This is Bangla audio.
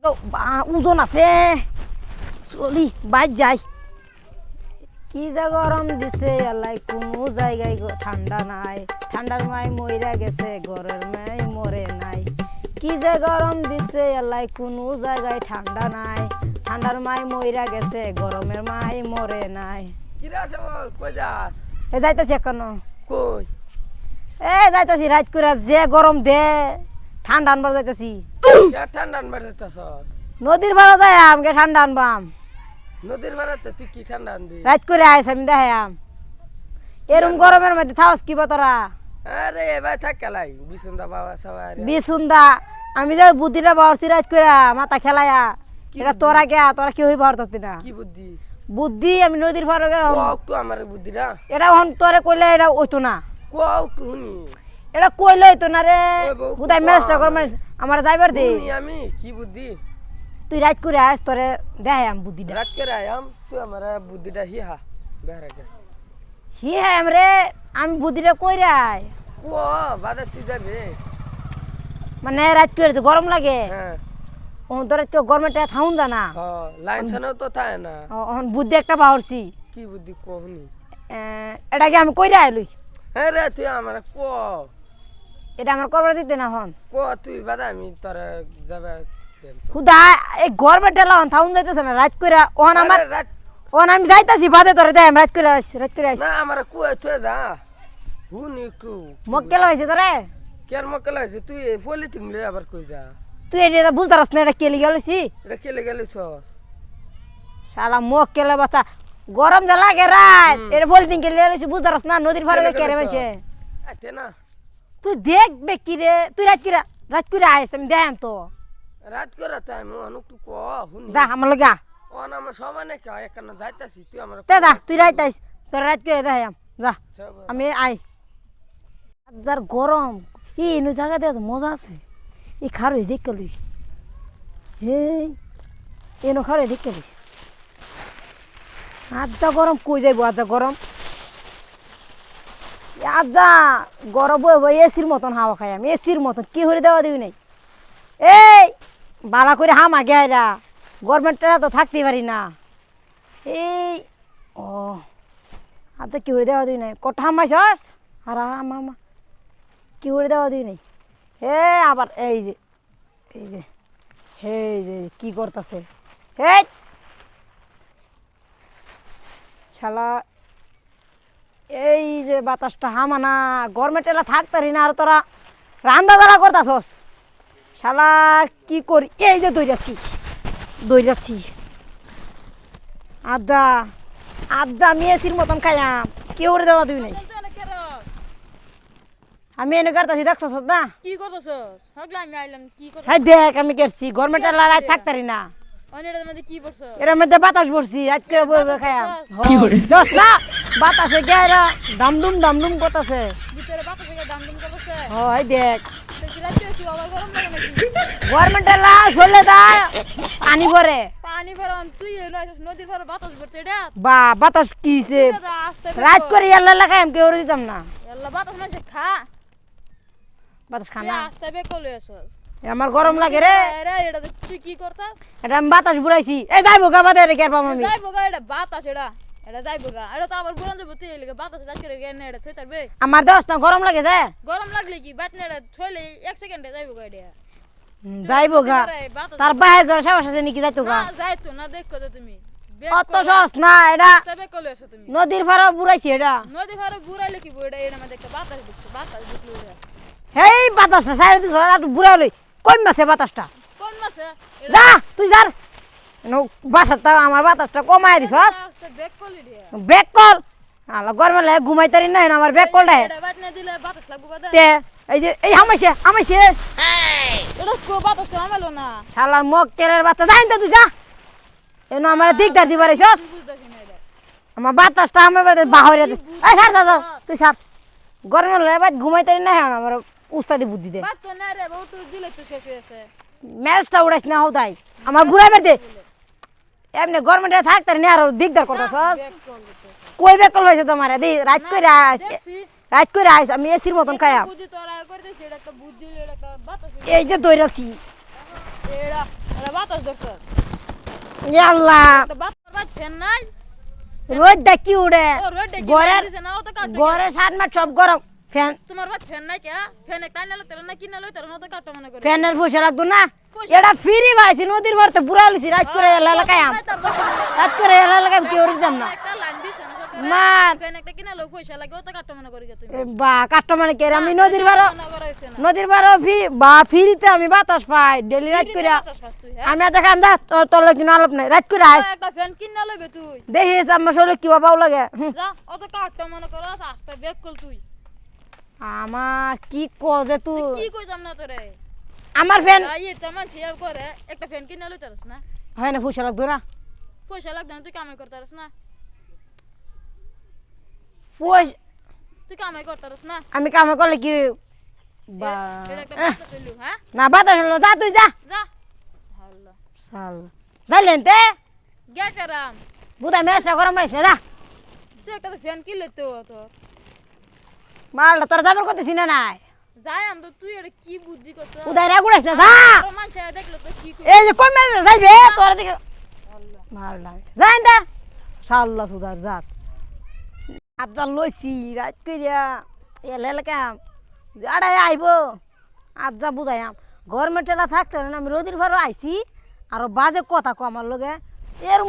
ওজন আছে চলি বাইর যাই কি যে গরম দিছে আল্লাহ কোনো জায়গায় ঠান্ডা নাই ঠান্ডার মাই মইরা গেছে ঘরের মাই মরে নাই কি যে গরম দিছে আল্লাহ কোনো জায়গায় ঠান্ডা নাই ঠান্ডার মাই মইরা গেছে গরমের মাই মরে নাই কি রে শ্যামল কই যাস এ যাইতাছি এখন কই এ যাইতাছি রাত করে যে গরম দে ঠান্ডা আনবার যাইতাছি কে ঠান্ডা আনবার যাইতাছস নদীর ভাড়া যাই আমকে ঠান্ডা আনবাম নদীর বেড়াতে তুই কি ঠান্ডা আনবি রাত করে আইস আমি দেখাম এরম গরমের মধ্যে থাকস কি তোরা আরে এবার থাক কেলাই বিসুন্দা বাবা সবাই বিসুন্দা আমি যে বুদ্ধিটা বাড়ছি রাত করে মাথা খেলায়া এটা তোরা কে তোরা কেউ পারতি না কি বুদ্ধি বুদ্ধি আমি নদীর পাড়ে একটু আমার বুদ্ধিটা এটা হন তোরে কইলে এটা হইতো না একটু শুনি এটা কইলে হইতো না রে বুদাই মেসটা কর আমার যাইবার দে শুনি আমি কি বুদ্ধি তুই রাত করে আইস তোরে দেখাম বুদ্ধিটা রাত করে আয়াম তুই আমার বুদ্ধিটা হিহা বেহরাকে হি হ্যাঁ রে আমি বুদ্ধিটা কই রাই বাদে তুই যাবে মানে রাত করে গরম লাগে হ্যাঁ তোরা তো গরমেটা থাউন জানা লাইন ছানাও তো থাকে না এখন বুদ্ধি একটা বাহরছি কি বুদ্ধি কহনি এটা কি আমি কই রাই লই হ্যাঁ রে তুই আমার এটা আমার করবার দিতে না হন তুই বাদে আমি তোরা যাবে খুদা এই গরমেটা লাগান থাউন যাইতেছে না রাত করে ওহন আমার রাত ওহন আমি যাইতাছি বাদে তোরে দেখ রাত করে আইস রাত করে আইস না আমার কুয়া তুই যা হুনি একটু মক্কেল হয়েছে তোরে কেন মক্কেল আছে তুই পলিটিং লই আবার কই যা তুই এটা বুঝতে পারছ না এটা কেলি গেলছি এটা কেলে গেলিস শালা মক্কেলে বাচ্চা গরম যা লাগে রাত এটা বলতিন কেলি গেলছি বুঝতে পারছ না নদীর পাড়ে কেড়ে মেছে আতে না তুই দেখবে কি রে তুই রাত করে আইস আমি দেখাম তো রাত করে টাইম অনুকটু ক হুনি যা আমার লগা অন আমার সমানে কা এখানে যাইতাছি তুই আমার তে যা তুই রাত আইস তোর রাত করে দেখাম যা আমি আই যার গরম এই এনে জায়গা দিয়ে মজা আছে এই খারো দেখে লই এই এনো খারো দেখে লই আজ্জা গরম কই যাইব আজ্জা গরম আজ্জা গরম বই এসির মতন হাওয়া খাই আমি এসির মতন কি হরে দেওয়া দিবি নাই এই বালা করে হাম আগে আইরা গভর্নমেন্টটা তো থাকতে পারি না এই ও আচ্ছা কি হরে দেওয়া দিবি নাই কটা হামাইছস আর হামা কি হরে দেওয়া দিবি নাই হে আবার এই যে কি করতেছে এই শালা এই যে বাতাসটা হামানা গভর্নমেন্টটা থাকতে পারি না আর তোরা রান্দা জ্বালা করতেছস শালা কি করি এই যে দৌড়াচ্ছি আজ্জা আমি এসির মতন খাইয়াম কেউ করে দেওয়া দিবি নাই আমি এনে কাটতাছি দেখছস না কি করছস হগলা আমি আইলাম কি করছস হাই দেখ আমি কেরছি গভর্নমেন্টের লড়াই থাকতারি না অনেরের মধ্যে কি করছস এর মধ্যে বাতাস পড়ছি আজ করে বই খাইয়াম কি করে দোস না বাতাসে গেরা দামডুম করতেছে ভিতরে বাতাসে দামডুম করছস হাই দেখ তুই রাতে তুই আবার গরম লাগে নাকি গভর্নমেন্টের লাশ হলে দা পানি ভরে তুই নদীর ভরে বাতাস ভরতে এটা বা বাতাস কিছে রাত করে আল্লাহ লাগাম কেউ দিতাম না আল্লাহ বাতাস না খা বাতাস খানা আস্তে বে কলে আসস আমার গরম লাগে রে আরে এটা তুই কি করতাস এটা আমি বাতাস বুড়াইছি এই যাইবো গা বাদে রে কের পাম আমি যাইবো গা এটা বাতাস এটা যাইবো গা এটা তো আবার বুড়ান যাবো তুই এলিগে বাতাস রাত করে গেনে এটা থই তারবে আমার দোস্ত না গরম লাগে যে গরম লাগলে কি বাত নেড়া থইলে 1 সেকেন্ডে যাইবো গা এটা যাইবো গা তার বাইরে ঘরে সাহস আছে নাকি যাইতো গা না যাইতো না দেখো তো তুমি অত সহজ না এটা তবে কলে আসো তুমি নদীর ফাড়া বুড়াইছি এটা নদী ফাড়া বুড়াইলে কি বইটা এর মধ্যে একটা বাতাস দিছিল হেই বাতাস না সাইড দিছ আর বুড়াইলই কই মাসে বাতাসটা কোন মাসে যা তুই যা নো বাসাটা আমার বাতাসটা কমায় দিছস ব্যাক কলি দিয়া ব্যাক কল আলা গরমে লাগে ঘুমাইতারি না আমার ব্যাক কলটা এটা বাত না দিলে বাতাস লাগবো বাদা তে এই যে এই হামাইছে এটা কো বাতাস আমালো না শালার মক্কেলের বাচ্চা যাইন তো তুই যা এনো আমার দিকদার দিবারিছস বুঝতাছি না এটা আমার বাতাসটা আমার বাহরে দিস এই ছাড় দাদা তুই ছাড় গরমে লাগে ঘুমাইতারি না আমার উস্তাদি বুদ্ধি দে বাত না রে বউটু দিলে তো শেষ হয়েছে ম্যাচটা উড়াইছ না হউদাই আমার ঘুরাইবে দে এমনি গভর্নমেন্টে থাকতারি না আর দিকদার করতেছস কই বেকল হইছে তোমার দি রাত কইরা আইস আমি এসির মতন খাইয়া বুদ্ধি তোরা করে দিছিস এটা একটা বুদ্ধি এটা একটা বাতাস এই যে দইরাছি এড়া এটা বাতাস ধরছস ইয়াল্লা এটা বাতাস ফ্যান নাই রোদ দেখি উড়ে ও রোড দেখি ঘরের দিছে না ও তো কাট ঘরে সাত মাস সব গরম ফ্যান তোমার বাদ ফ্যান নাই কে ফ্যান একটা নালে তোর না কিনা লই তোর না তো কাট মনে করে ফ্যানের পয়সা লাগতো না পয়সা- এটা ফ্রি পাইছি নদীর ভরতে বুড়া লিছি রাত করে এলাকায় আম রাত করে এলাকায় কি ওর দিতাম না একটা লাইন দিছে না সরকার মান ফ্যান একটা কিনা লই পয়সা লাগে ও তো কাট মনে করে তুমি বা কাটটা মানে কে আমি নদীর ভাড়া মনে করে হইছে না নদীর ভাড়া ফি বা ফ্রিতে আমি বাতাস পাই ডেলি রাত করে বাতাস পাস তুই হ্যাঁ আমি দেখাম দা তোর কিনা আলাপ নাই রাত করে আস একটা ফ্যান কিনা লইবে তুই দেখিস আমার শরীরে কি বাবাও লাগে যা ও তো কাট মনে করে আস্তে বেক কল তুই আমার কি কজে তুই কি কইতাম না তোরে আমার ফ্যান আই এটা মানছি করে একটা ফ্যান কিনা লই তারস না হয় না পয়সা লাগতো না পয়সা লাগবে না তুই কামাই করতারস না পয়সা তুই কামাই করতারস না আমি কামে করলে কি বা এটা একটা কথা চললু হ্যাঁ না বাতাস হলো যা তুই যা যা ভালো সাল যাইলেন তে গেটারাম বুধা মেসটা গরম রাইছ না যা তুই একটা ফ্যান কিনলে তো তোর মালটা তোর যাবার কথা চিনা নাই যাই আম তো তুই এটা কি বুদ্ধি করছ উদয় রাগুড়াইছ না যা মানুষ দেখলো তো কি এই যে কমে যাইবে তোর দিকে মালটা যাই না সাল্লা সুদার জাত আবদাল লইছি রাত কইরা এলে এলাকাম আড়াই আইব আজ যা বুঝাইয়াম গভর্নমেন্ট এলা থাকতে না আমি রোদির ভাড়া আইছি আর বাজে কথা কো আমার লগে এরম